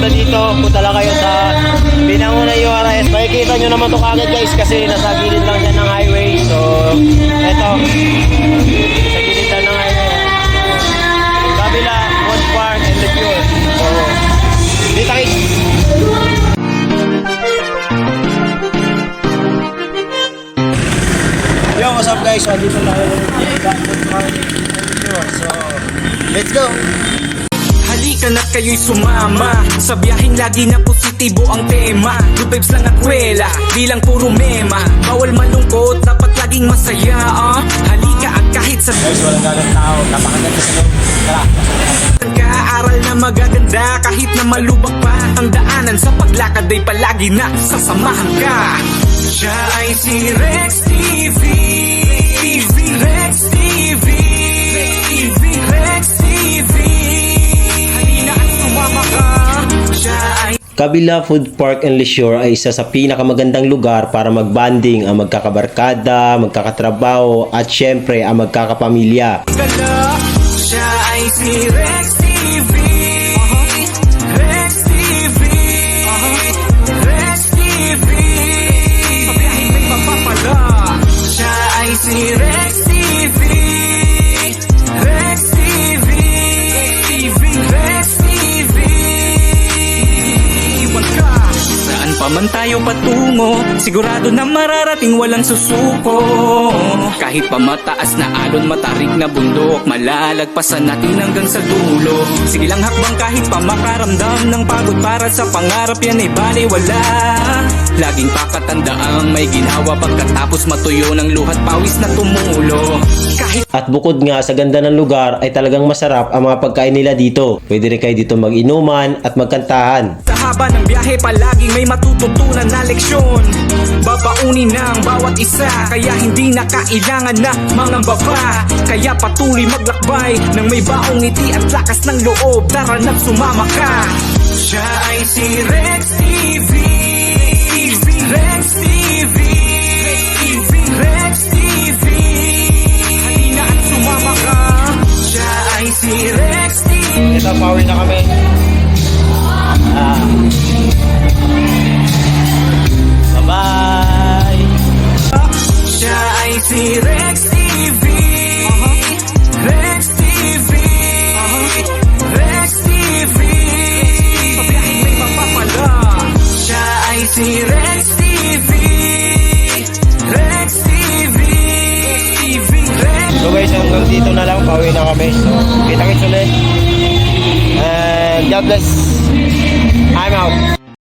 pumunta dito, punta lang kayo sa Binangonan URS. Makikita nyo naman ito kagad guys kasi nasa gilid lang yan ng highway. So, eto. Sa gilid lang ng highway. Kabila, Food Park and the Pure. So, dito kayo. Yo, what's up guys? So, dito lang kayo. So, let's go! Halika na't kayo'y sumama sa biyaheng lagi na positibo ang tema. Good vibes lang at kwela, di lang puro mema. Bawal malungkot, dapat laging masaya Halika at kahit sa guys, walang galang tao. Napakaganda sa loob. Tara! Kaaral na magaganda kahit na malubak pa ang daanan. Sa paglakad ay palagi na sasamahan ka. Siya ay si Rex TV. Rex TV. Rex TV. Halina at sumama ka. Siya ay Kabila Food Park and Leisure ay isa sa pinakamagandang lugar para magbanding ang magkakabarkada, magkakatrabaho at syempre ang magkakapamilya. gala. Siya ay si Rex TV. Rex TV. Rex TV. Pabiyahin may mapapala. Siya ay si Rex TV. Rex TV. Rex TV. Iwan ka. Saan pa man tayo patungo, sigurado na mararating walang susuko. Kahit pa mataas na alon, matarik na bundok, malalagpasan natin hanggang sa dulo. Sige lang hakbang kahit pa makaramdam ng pagod, para sa pangarap yan ay baliwala. Laging pakatandaang may ginawa pagkatapos matuyo ng luhat pawis na tumulo. Kahit At bukod nga sa ganda ng lugar ay talagang masarap ang mga pagkain nila dito. Pwede rin kayo dito mag-inuman at magkantahan. sa haba ng biyahe palaging may matututunan na leksyon. Babaunin ng bawat isa, kaya hindi na kailangan na mangamba pa. Kaya patuloy maglakbay ng may baong ngiti at lakas ng loob. Tara na't sumama ka. Siya ay si Rex TV. Rex TV. Rex TV. Halina at sumama ka. Siya ay si Rex TV. Ito, pauwi na kami. Bye-bye! Siya ay si Rex TV. Rex TV. Rex TV. Pabiyahin may mapapala. Siya ay si Rex TV. Rex TV. So guys, hanggang dito na lang. Pauwi na kami. So, kita-kits ulit. And God bless!